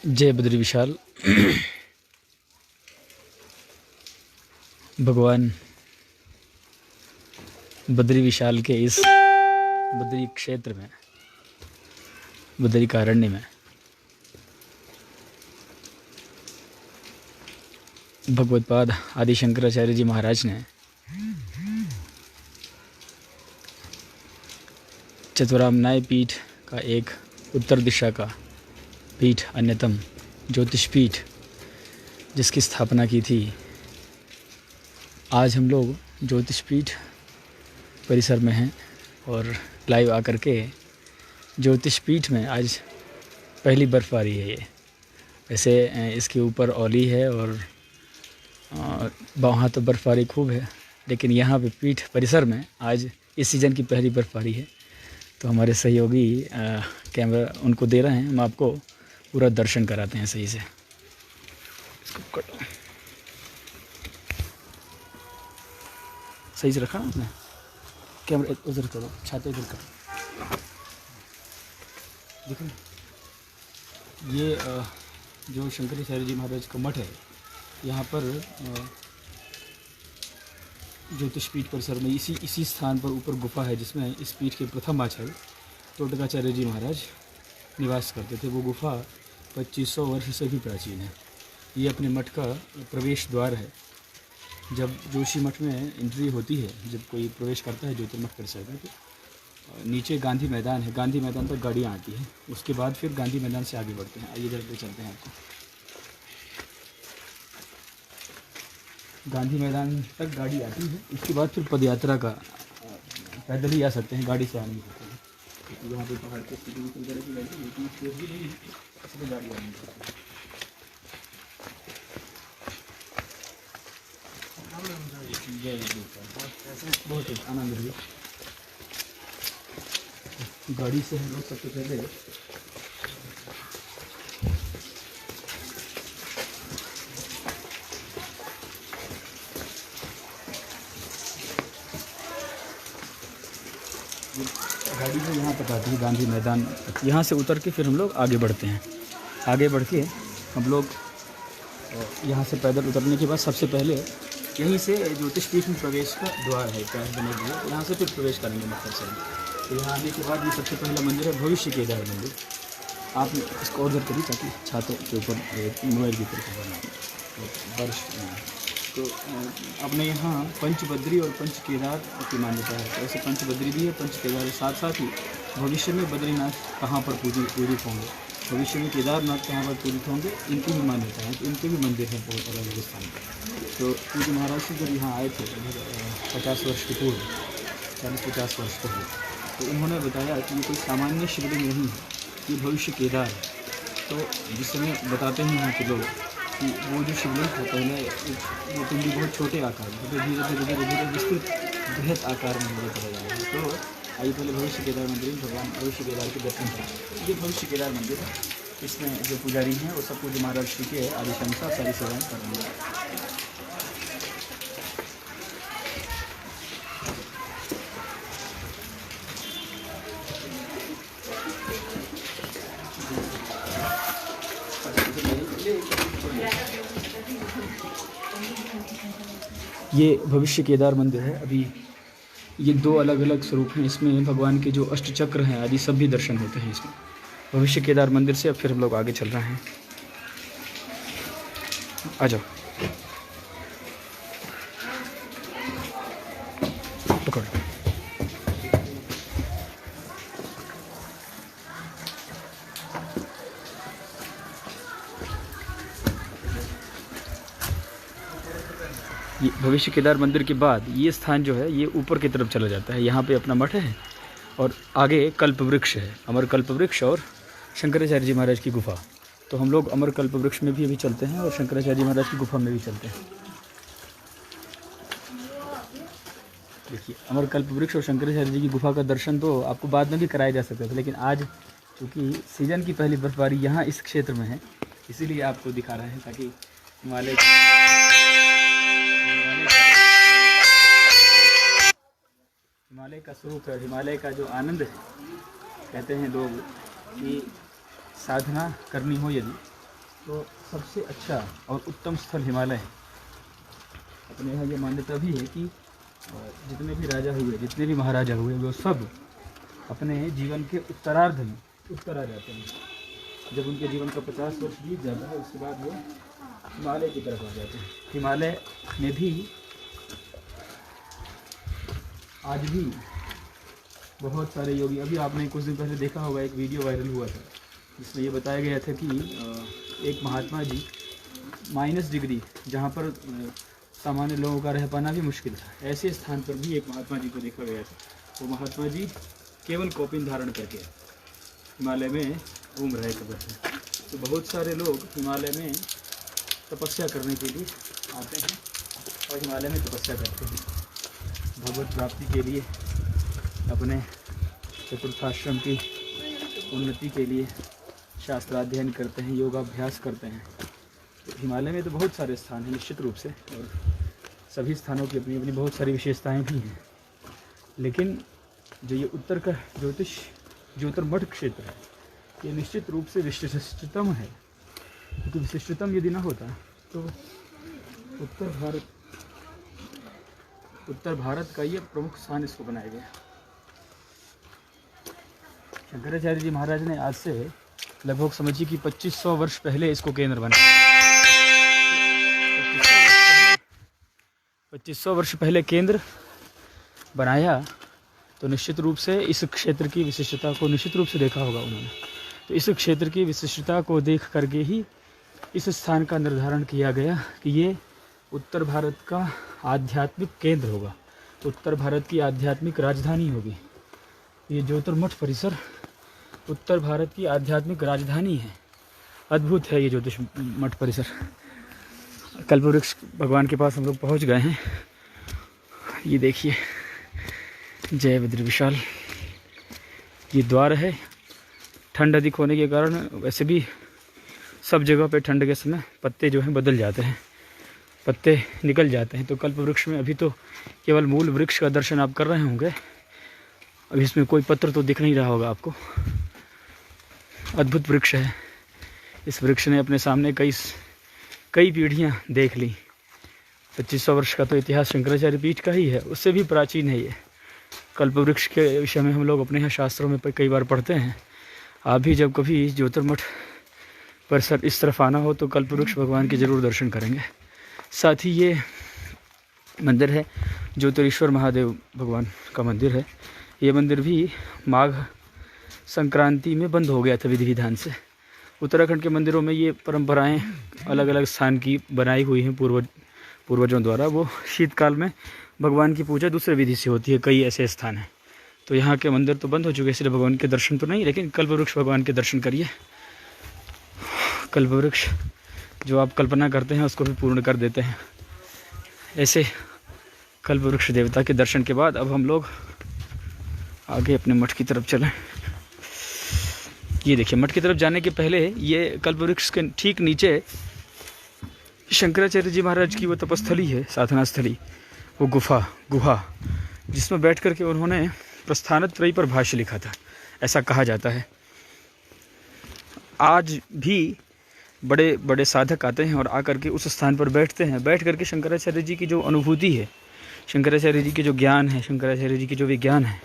जय बद्री विशाल। भगवान बद्री विशाल के इस बद्री क्षेत्र में, बद्री कारण्य में भगवत्पाद आदि शंकराचार्य जी महाराज ने चतुराम्नाय पीठ का एक उत्तर दिशा का पीठ, अन्यतम ज्योतिष पीठ, जिसकी स्थापना की थी। आज हम लोग ज्योतिष पीठ परिसर में हैं और लाइव आकर के ज्योतिष पीठ में आज पहली बर्फ़बारी है। ये वैसे इसके ऊपर ओली है और वहाँ तो बर्फ़बारी खूब है, लेकिन यहाँ पे पीठ परिसर में आज इस सीज़न की पहली बर्फ़बारी है। तो हमारे सहयोगी कैमरा उनको दे रहे हैं, हम आपको पूरा दर्शन कराते हैं सही से। इसको कटो, सही से रखा ना आपने कैमरा, उधर करो, छाते इधर करो। देखो ये जो शंकराचार्य जी महाराज का मठ है, यहाँ पर ज्योतिष पीठ परिसर में इसी स्थान पर ऊपर गुफा है, जिसमें इस पीठ के प्रथम आचार्य टोटकाचार्य जी महाराज निवास करते थे। वो गुफा 2500 वर्ष से भी प्राचीन है। ये अपने मठ का प्रवेश द्वार है। जब जोशी मठ में एंट्री होती है, जब कोई प्रवेश करता है ज्योतिर्मठ परिसर में, तो नीचे गांधी मैदान है, गांधी मैदान तक गाड़ियाँ आती हैं। उसके बाद फिर गांधी मैदान से आगे बढ़ते हैं। आइए जरा चलते हैं आपको। गांधी मैदान तक गाड़ी आती है, उसके बाद फिर पदयात्रा का पैदल ही आ सकते हैं, गाड़ी से आ नहीं सकते हैं। तो यहाँ पे पहाड़ के स्थिति भी तरह की गाड़ी, लेकिन स्पेस भी नहीं है, इसलिए गाड़ी आ नहीं सकती। बहुत आनंद लिया गाड़ी से। हम लोग सबसे पहले गाड़ी को यहाँ तक आती है, गांधी मैदान। यहाँ से उतर के फिर हम लोग आगे बढ़ते हैं। आगे बढ़ के हम लोग यहाँ से पैदल उतरने के बाद सबसे पहले यहीं से ज्योतिष पीठ में प्रवेश का द्वार है, पैर बने हुए, यहाँ से फिर प्रवेश करेंगे मक्खर से। तो यहाँ आने के बाद ये सबसे पहला मंदिर है भविष्य केदार मंदिर। आप इसको ऑर्डर करिए ताकि छातों के ऊपर मोबाइल की तरफ वर्ष। तो अपने यहाँ पंचबद्री और पंच केदार की मान्यता है। तो ऐसे पंचबद्री भी है, पंच केदार है। साथ साथ ही भविष्य में बद्रीनाथ कहाँ पर पूजित होंगे, भविष्य में केदारनाथ कहाँ पर पूजित होंगे, इनकी भी मान्यता है। तो इनके भी मंदिर हैं बहुत अलग अलग स्थान पर। तो पूज्य महाराज जी जब यहाँ आए थे 50 वर्ष के पूर्व, 40-50 वर्ष पहले, तो उन्होंने बताया कि ये कोई सामान्य शिवलिंग नहीं है, ये भविष्य केदार है। तो जिस समय बताते हैं यहाँ के लोग कि वो जो शिवलिंग है, पहले वो पिंडी बहुत छोटे आकार में, धीरे धीरे धीरे धीरे विस्तृत बृहत आकार में मुझे चला जाएगा। तो आइए पहले भविष्य केदार मंदिर, भगवान भविष्य केदार के दर्शन करें। ये भविष्य केदार मंदिर है। इसमें जो पुजारी हैं वो सब पूज्य महाराज श्री के आदेश अनुसार सारी सेवाएँ कर रही हैं। ये भविष्य केदार मंदिर है। अभी ये 2 अलग अलग स्वरूप हैं। इसमें भगवान के जो अष्टचक्र हैं आदि सब भी दर्शन होते हैं इसमें भविष्य केदार मंदिर से। अब फिर हम लोग आगे चल रहे हैं, आ जाओ, पकड़ो। ये भविष्य केदार मंदिर के बाद ये स्थान जो है ये ऊपर की तरफ चला जाता है। यहाँ पे अपना मठ है और आगे कल्प वृक्ष है, अमर कल्प वृक्ष और शंकराचार्य जी महाराज की गुफा। तो हम लोग अमर कल्प वृक्ष में भी अभी चलते हैं और शंकराचार्य जी महाराज की गुफा में भी चलते हैं। देखिए अमर कल्प वृक्ष और शंकराचार्य जी की गुफा का दर्शन तो आपको बाद में भी कराया जा सकता था, लेकिन आज चूँकि सीज़न की पहली बर्फबारी यहाँ इस क्षेत्र में है, इसीलिए आपको दिखा रहे हैं, ताकि हिमालय का स्वरूप है, हिमालय का जो आनंद है। कहते हैं लोग कि साधना करनी हो यदि तो सबसे अच्छा और उत्तम स्थल हिमालय है। अपने यहाँ ये मान्यता भी है कि जितने भी राजा हुए, जितने भी महाराजा हुए, वो सब अपने जीवन के उत्तरार्ध में उत्तर आ जाते हैं। जब उनके जीवन का 50 वर्ष बीत जाता है, उसके बाद वो हिमालय की तरफ आ जाते हैं। हिमालय में भी आज भी बहुत सारे योगी, अभी आपने कुछ दिन पहले देखा होगा, एक वीडियो वायरल हुआ था जिसमें ये बताया गया था कि एक महात्मा जी -डिग्री, जहाँ पर सामान्य लोगों का रह पाना भी मुश्किल था, ऐसे स्थान पर भी एक महात्मा जी को देखा गया था। वो महात्मा जी केवल कौपिन धारण करके हिमालय में घूम रहे थे बस। तो बहुत सारे लोग हिमालय में तपस्या करने के लिए आते हैं और हिमालय में तपस्या करते हैं, भगवत प्राप्ति के लिए, अपने चतुर्थाश्रम की उन्नति के लिए शास्त्राध्ययन करते हैं, योगाभ्यास करते हैं। तो हिमालय में तो बहुत सारे स्थान हैं निश्चित रूप से, और सभी स्थानों की अपनी अपनी बहुत सारी विशेषताएं भी हैं। लेकिन जो ये उत्तर का ज्योतिर्मठ क्षेत्र है, ये निश्चित रूप से विशिष्टतम है, क्योंकि विशिष्टतम यदि ना होता तो उत्तर भारत का ये प्रमुख स्थान इसको बनाया गया। शंकराचार्य जी महाराज ने आज से लगभग समझिए कि 2500 वर्ष पहले इसको केंद्र बनाया। 2500 वर्ष पहले केंद्र बनाया, तो निश्चित रूप से इस क्षेत्र की विशिष्टता को निश्चित रूप से देखा होगा उन्होंने। तो इस क्षेत्र की विशिष्टता को देख करके ही इस स्थान का निर्धारण किया गया कि ये उत्तर भारत का आध्यात्मिक केंद्र होगा, उत्तर भारत की आध्यात्मिक राजधानी होगी। ये ज्योतिर्मठ परिसर उत्तर भारत की आध्यात्मिक राजधानी है। अद्भुत है ये ज्योतिष मठ परिसर। कल्पवृक्ष भगवान के पास हम लोग पहुंच गए हैं। ये देखिए, जय बद्री विशाल। ये द्वार है। ठंड अधिक होने के कारण वैसे भी सब जगह पे ठंड के समय पत्ते जो हैं बदल जाते हैं, पत्ते निकल जाते हैं। तो कल्पवृक्ष में अभी तो केवल मूल वृक्ष का दर्शन आप कर रहे होंगे, अभी इसमें कोई पत्र तो दिख नहीं रहा होगा आपको। अद्भुत वृक्ष है। इस वृक्ष ने अपने सामने कई पीढ़ियां देख ली। 2500 वर्ष का तो इतिहास शंकराचार्य पीठ का ही है, उससे भी प्राचीन है ये। कल्पवृक्ष के विषय में हम लोग अपने यहाँ शास्त्रों में कई बार पढ़ते हैं। आप भी जब कभी ज्योतिर्मठ परिसर इस तरफ आना हो तो कल्पवृक्ष भगवान के ज़रूर दर्शन करेंगे। साथ ही ये मंदिर है, ज्योतिरेश्वर महादेव भगवान का मंदिर है। ये मंदिर भी माघ संक्रांति में बंद हो गया था विधि विधान से। उत्तराखंड के मंदिरों में ये परंपराएं अलग अलग स्थान की बनाई हुई हैं पूर्वजों द्वारा। वो शीतकाल में भगवान की पूजा दूसरे विधि से होती है, कई ऐसे स्थान हैं। तो यहाँ के मंदिर तो बंद हो चुके हैं, इसलिए भगवान के दर्शन तो नहीं, लेकिन कल्पवृक्ष भगवान के दर्शन करिए। कल्पवृक्ष जो आप कल्पना करते हैं उसको भी पूर्ण कर देते हैं। ऐसे कल्पवृक्ष देवता के दर्शन के बाद अब हम लोग आगे अपने मठ की तरफ चलें। ये देखिए, मठ की तरफ जाने के पहले ये कल्पवृक्ष के ठीक नीचे शंकराचार्य जी महाराज की वो तपस्थली है, साधना स्थली, वो गुहा जिसमें बैठ कर के उन्होंने प्रस्थानत्रयी पर भाष्य लिखा था, ऐसा कहा जाता है। आज भी बड़े बड़े साधक आते हैं और आकर के उस स्थान पर बैठते हैं। बैठ करके शंकराचार्य जी की जो अनुभूति है, शंकराचार्य जी के जो ज्ञान है, शंकराचार्य जी की जो विज्ञान है,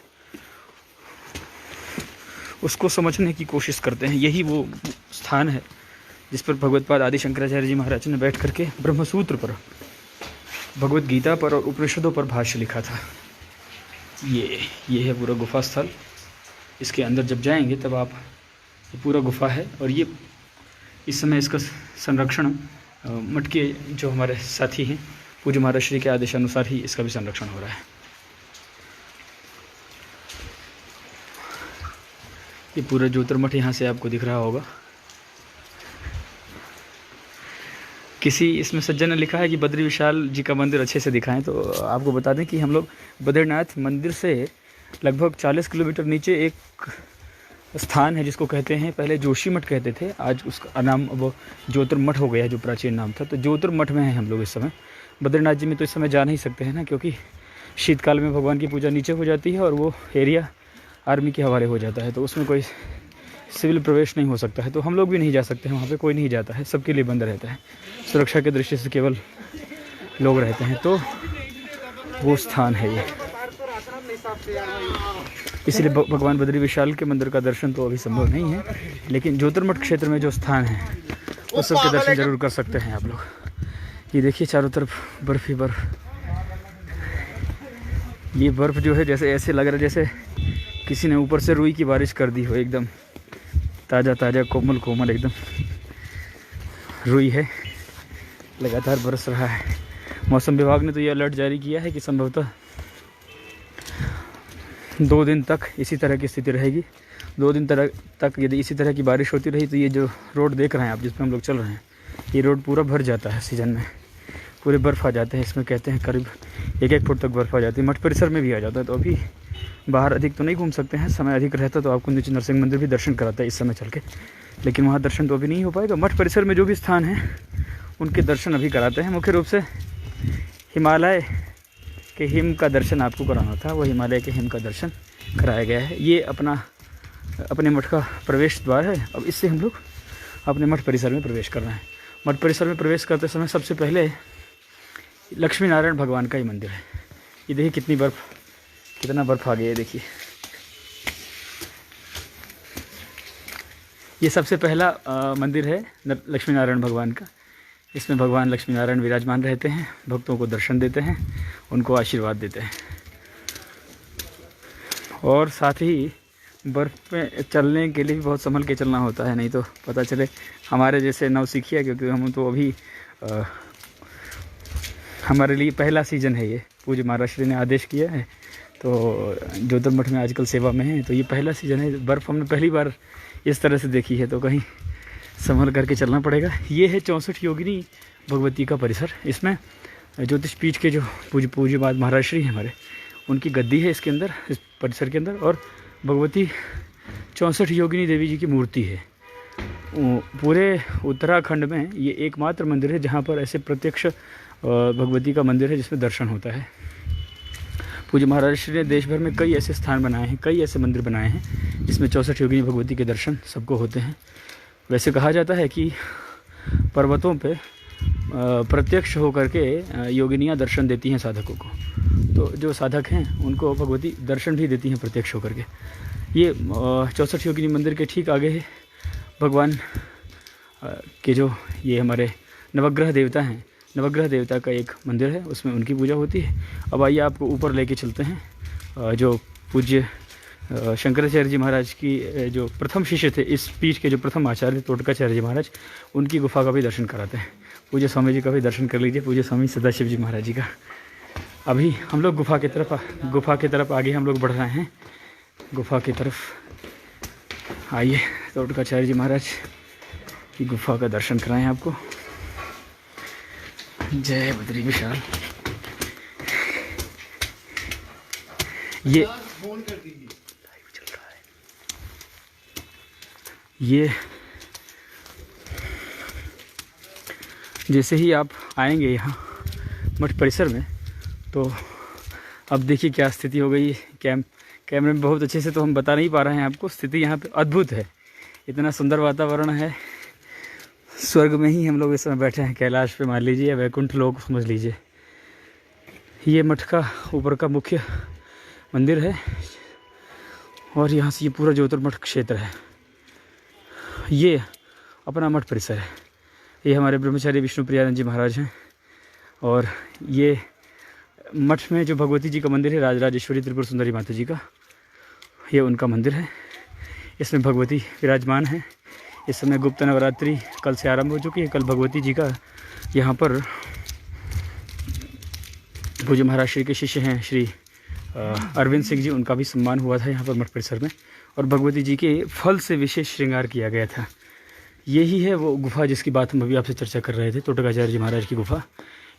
उसको समझने की कोशिश करते हैं। यही वो स्थान है जिस पर भगवत्पाद आदि शंकराचार्य जी महाराज ने बैठ करके ब्रह्मसूत्र पर, भगवत गीता पर और उपनिषदों पर भाष्य लिखा था। ये है पूरा गुफा स्थल। इसके अंदर जब जाएंगे तब आप, ये पूरा गुफा है और ये इस समय इसका संरक्षण मठ के जो हमारे साथी हैं पूज्य महाराज श्री के आदेशानुसार ही इसका भी संरक्षण हो रहा है। ये पूरा ज्योतिर्मठ यहाँ से आपको दिख रहा होगा। किसी इसमें सज्जन ने लिखा है कि बद्री विशाल जी का मंदिर अच्छे से दिखाएं, तो आपको बता दें कि हम लोग बद्रीनाथ मंदिर से लगभग 40 किलोमीटर नीचे एक स्थान है जिसको कहते हैं, पहले जोशीमठ कहते थे, आज उसका नाम अब ज्योतिर्मठ हो गया, जो प्राचीन नाम था। तो ज्योतिर्मठ में है हम लोग इस समय। बद्रीनाथ जी में तो इस समय जा नहीं सकते हैं ना, क्योंकि शीतकाल में भगवान की पूजा नीचे हो जाती है और वो एरिया आर्मी के हवाले हो जाता है, तो उसमें कोई सिविल प्रवेश नहीं हो सकता है, तो हम लोग भी नहीं जा सकते हैं वहाँ पे, कोई नहीं जाता है, सबके लिए बंद रहता है, सुरक्षा की दृष्टि से केवल लोग रहते हैं। तो वो स्थान है ये, इसलिए भगवान बद्री विशाल के मंदिर का दर्शन तो अभी संभव नहीं है, लेकिन ज्योतिर्मठ क्षेत्र में जो स्थान है उस सब के दर्शन जरूर कर सकते हैं आप लोग। ये देखिए चारों तरफ बर्फ ही बर्फ, ये बर्फ़ जो है जैसे ऐसे लग रहा है जैसे किसी ने ऊपर से रुई की बारिश कर दी हो, एकदम ताज़ा ताज़ा कोमल कोमल एकदम रुई है, लगातार बरस रहा है। मौसम विभाग ने तो ये अलर्ट जारी किया है कि संभवतः 2 दिन तक इसी तरह की स्थिति रहेगी। 2 दिन तक यदि इसी तरह की बारिश होती रही तो ये जो रोड देख रहे हैं आप, जिस पर हम लोग चल रहे हैं, ये रोड पूरा भर जाता है सीजन में, पूरे बर्फ़ आ जाते हैं इसमें। कहते हैं करीब 1-1 फुट तक बर्फ़ आ जाती है, मठ परिसर में भी आ जाता है। तो अभी बाहर अधिक तो नहीं घूम सकते हैं, समय अधिक रहता तो आपको नीचे नरसिंह मंदिर भी दर्शन कराता है इस समय चल के, लेकिन वहाँ दर्शन तो अभी नहीं हो पाएगा। मठ परिसर में जो भी स्थान हैं उनके दर्शन अभी कराते हैं। मुख्य रूप से हिमालय के हिम का दर्शन आपको कराना था, वो हिमालय के हिम का दर्शन कराया गया है। ये अपने मठ का प्रवेश द्वार है। अब इससे हम लोग अपने मठ परिसर में प्रवेश कर रहे हैं। मठ परिसर में प्रवेश करते समय सबसे पहले लक्ष्मी नारायण भगवान का ही मंदिर है। ये देखिए कितना बर्फ़ आ गया है, देखिए ये सबसे पहला मंदिर है लक्ष्मी नारायण भगवान का। इसमें भगवान लक्ष्मी नारायण विराजमान रहते हैं, भक्तों को दर्शन देते हैं, उनको आशीर्वाद देते हैं। और साथ ही बर्फ़ में चलने के लिए भी बहुत संभल के चलना होता है, नहीं तो पता चले हमारे जैसे नौसिखिया, क्योंकि हम तो अभी हमारे लिए पहला सीज़न है ये, पूज्य महाराज श्री ने आदेश किया है, तो ज्योतिर्मठ में आजकल सेवा में है, तो ये पहला सीज़न है। बर्फ़ हमने पहली बार इस तरह से देखी है, तो कहीं संभल करके चलना पड़ेगा। ये है 64 योगिनी भगवती का परिसर। इसमें ज्योतिष पीठ के जो पूज्य महाराज श्री हैं हमारे, उनकी गद्दी है इसके अंदर, इस परिसर के अंदर, और भगवती 64 योगिनी देवी जी की मूर्ति है। पूरे उत्तराखंड में ये एकमात्र मंदिर है जहाँ पर ऐसे प्रत्यक्ष भगवती का मंदिर है जिसमें दर्शन होता है। पूज्य महाराज श्री ने देश भर में कई ऐसे स्थान बनाए हैं, कई ऐसे मंदिर बनाए हैं जिसमें 64 योगिनी भगवती के दर्शन सबको होते हैं। वैसे कहा जाता है कि पर्वतों पे प्रत्यक्ष होकर के योगिनियाँ दर्शन देती हैं साधकों को, तो जो साधक हैं उनको भगवती दर्शन भी देती हैं प्रत्यक्ष होकर के। ये 64 योगिनी मंदिर के ठीक आगे है भगवान के जो ये हमारे नवग्रह देवता हैं, नवग्रह देवता का एक मंदिर है, उसमें उनकी पूजा होती है। अब आइए आपको ऊपर लेके चलते हैं। जो पूज्य शंकराचार्य जी महाराज की जो प्रथम शिष्य थे, इस पीठ के जो प्रथम आचार्य टोटकाचार्य जी महाराज, उनकी गुफा का भी दर्शन कराते हैं। पूज्य स्वामी जी का भी दर्शन कर लीजिए, पूज्य स्वामी सदाशिव जी महाराज जी का। अभी हम लोग गुफा की तरफ आगे हम लोग बढ़ रहे हैं। गुफा की तरफ आइए, टोटकाचार्य जी महाराज की गुफा का दर्शन कराएं आपको। जय बद्री विशाल। ये जैसे ही आप आएंगे यहाँ मठ परिसर में, तो अब देखिए क्या स्थिति हो गई। कैमरे में बहुत अच्छे से तो हम बता नहीं पा रहे हैं आपको, स्थिति यहाँ पे अद्भुत है। इतना सुंदर वातावरण है, स्वर्ग में ही हम लोग इस समय बैठे हैं, कैलाश पे मान लीजिए या वैकुंठ लोक समझ लीजिए। ये मठ का ऊपर का मुख्य मंदिर है और यहाँ से ये पूरा ज्योतिर्मठ क्षेत्र है। ये अपना मठ परिसर है। ये हमारे ब्रह्मचारी विष्णु प्रियानंद जी महाराज हैं, और ये मठ में जो भगवती जी का मंदिर है, राजराजेश्वरी त्रिपुर सुंदरी माता जी का, ये उनका मंदिर है। इसमें भगवती विराजमान है। इस समय गुप्त नवरात्रि कल से आरंभ हो चुकी है। कल भगवती जी का यहाँ पर पूज्य महाराज श्री के शिष्य हैं श्री अरविंद सिंह जी, उनका भी सम्मान हुआ था यहाँ पर मठ परिसर में, और भगवती जी के फल से विशेष श्रृंगार किया गया था। यही है वो गुफा जिसकी बात हम अभी आपसे चर्चा कर रहे थे, टोटकाचार्य जी महाराज की गुफा।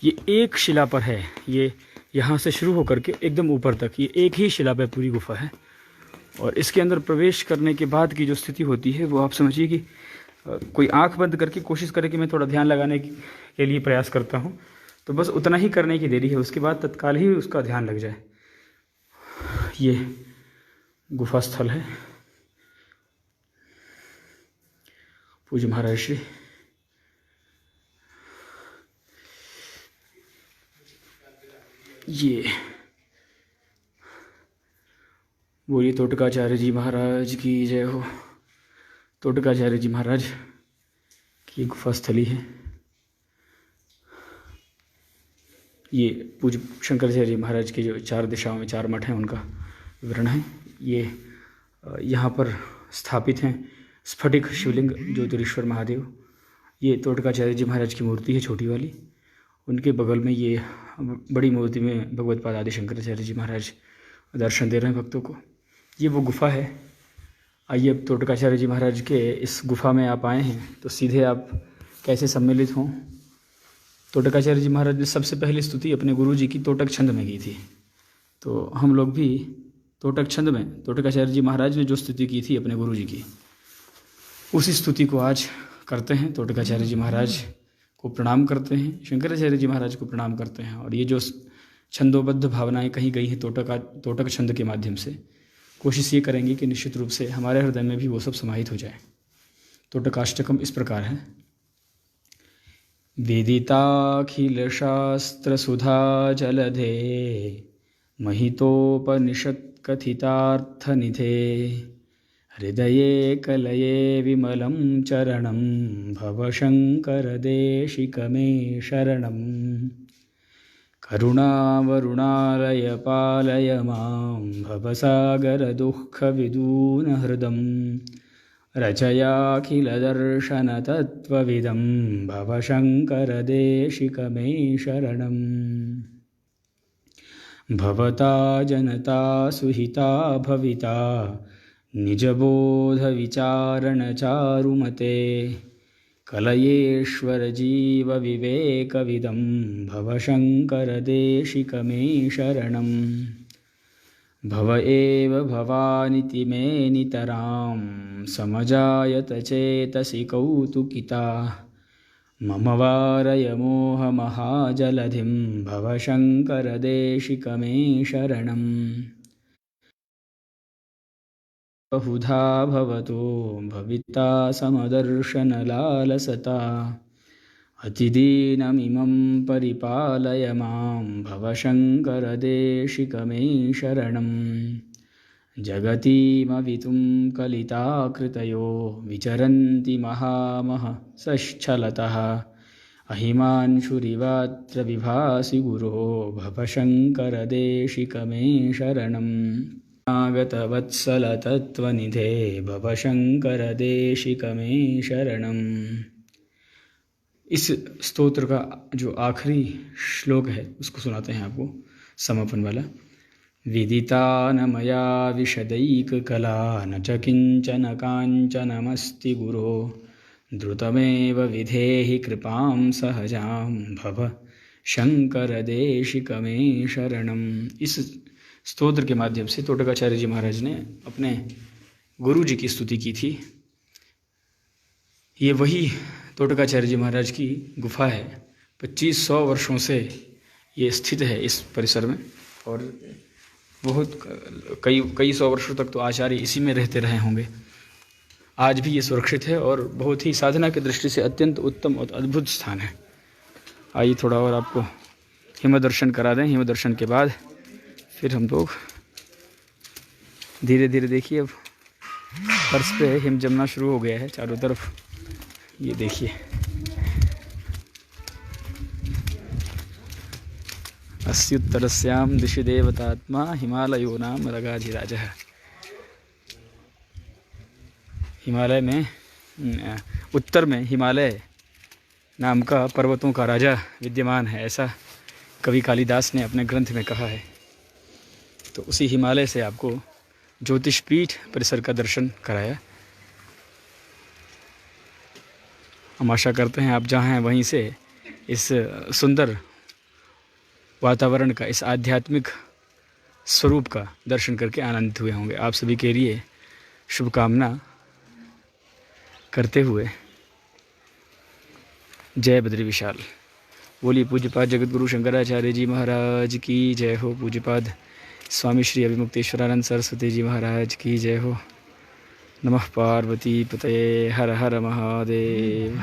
ये एक शिला पर है, ये यहाँ से शुरू होकर के एकदम ऊपर तक ये एक ही शिला पर पूरी गुफा है। और इसके अंदर प्रवेश करने के बाद की जो स्थिति होती है वो आप समझिए कि कोई आंख बंद करके कोशिश करे कि मैं थोड़ा ध्यान लगाने के लिए प्रयास करता हूँ, तो बस उतना ही करने की देरी है, उसके बाद तत्काल ही उसका ध्यान लग जाए। ये गुफा स्थल है। पूज्य महाराज श्री। ये बोलिए तोटकाचार्य जी महाराज की जय हो। तोटकाचार्य जी महाराज की गुफा स्थली है। ये पूज्य शंकराचार्य जी महाराज के जो 4 दिशाओं में 4 मठ हैं उनका विवरण है। ये यहाँ पर स्थापित हैं स्फटिक शिवलिंग ज्योतिरेश्वर महादेव। ये तोटकाचार्य जी महाराज की मूर्ति है छोटी वाली। उनके बगल में ये बड़ी मूर्ति में भगवत पाद आदि शंकराचार्य जी महाराज दर्शन दे रहे हैं भक्तों को। ये वो गुफा है। आइए अब तोटकाचार्य जी महाराज के इस गुफा में आप आए हैं तो सीधे आप कैसे सम्मिलित हों। तोटकाचार्य जी महाराज ने सबसे पहली स्तुति अपने गुरु जी की तोटक छंद में की थी। तो हम लोग भी तोटक छंद में तोटकाचार्य जी महाराज ने जो स्तुति की थी अपने गुरु जी की, उसी स्तुति को आज करते हैं। तोटकाचार्य जी महाराज को प्रणाम करते हैं, शंकराचार्य जी महाराज को प्रणाम करते हैं। और ये जो छंदोबद्ध भावनाएं कही गई हैं तोटक छंद के माध्यम से, कोशिश ये करेंगे कि निश्चित रूप से हमारे हृदय में भी वो सब समाहित हो जाए। तोटकाष्टकम इस प्रकार है। वेदिताखिल शास्त्र सुधा जलधे महितोपनिषत् कथितार्थ निधे हृदये कलये विमलं चरणं भव शंकर देशिक मे शरणं। करुणावरुणालय पालय मां भवसागर दुःख विदून हृदं रचयाखिल दर्शन तत्त्वविदं भव शंकर देशिक मे शरणं। भवता जनता सुहिता भविता निजबोध विचारण चारुमते कलयेश्वर जीव विवेकविदं भव शंकर देशिक मे शरणं। भव एव भवानिति मे नितरां समजायत चेतसि कौतुकिता मम वारय मोह महाजलधिं भव शंकर देशिक मे शरणं। बहुधा भवतो भविता समदर्शन लालसता अतिदीनमिमं परिपालय मां भव शंकर देशिक मे शरणं। जगतीमवितुं कलिताकृतयो विचरन्ति महामह सश्चलतः अहिमांशुरिवात्र विभासि गुरो भव शंकर देशिक मे शरणं। आगतवत्सल तत्त्वनिधे भव शंकर देशिक मे शरणं। इस स्तोत्र का जो आखिरी श्लोक है उसको सुनाते हैं आपको, समापन वाला। विदिता न मया विशदैक कला न च किंचन कांचनमस्ति गुरो द्रुतमेव विधेहि कृपां सहजां भव शंकर देशिक मे शरणं। इस स्तोत्र के माध्यम से तोटकाचार्य जी महाराज ने अपने गुरु जी की स्तुति की थी। ये वही तोटकाचार्य जी महाराज की गुफा है। 2500 वर्षों से ये स्थित है इस परिसर में और बहुत कई सौ वर्षों तक तो आचार्य इसी में रहते रहे होंगे। आज भी ये सुरक्षित है और बहुत ही साधना की दृष्टि से अत्यंत उत्तम और अद्भुत स्थान है। आइए थोड़ा और आपको हिम दर्शन करा दें। हिम दर्शन के बाद फिर हम लोग धीरे धीरे, देखिए अब फर्श पे हिम जमना शुरू हो गया है चारों तरफ। ये देखिए, अस्युत्तरस्यां दिशि देवतात्मा हिमालयो नाम रगाधिराजः। हिमालय में, उत्तर में हिमालय नाम का पर्वतों का राजा विद्यमान है, ऐसा कवि कालिदास ने अपने ग्रंथ में कहा है। तो उसी हिमालय से आपको ज्योतिष पीठ परिसर का दर्शन कराया। हम आशा करते हैं आप जहाँ हैं वहीं से इस सुंदर वातावरण का, इस आध्यात्मिक स्वरूप का दर्शन करके आनंदित हुए होंगे। आप सभी के लिए शुभकामना करते हुए जय बद्री विशाल। बोलिए पूज्यपाद जगतगुरु शंकराचार्य जी महाराज की जय हो। पूज्यपाद स्वामी श्री अभिमुक्तेश्वरानंद सरस्वती जी महाराज की जय हो। नमः पार्वती पतये हर हर महादेव।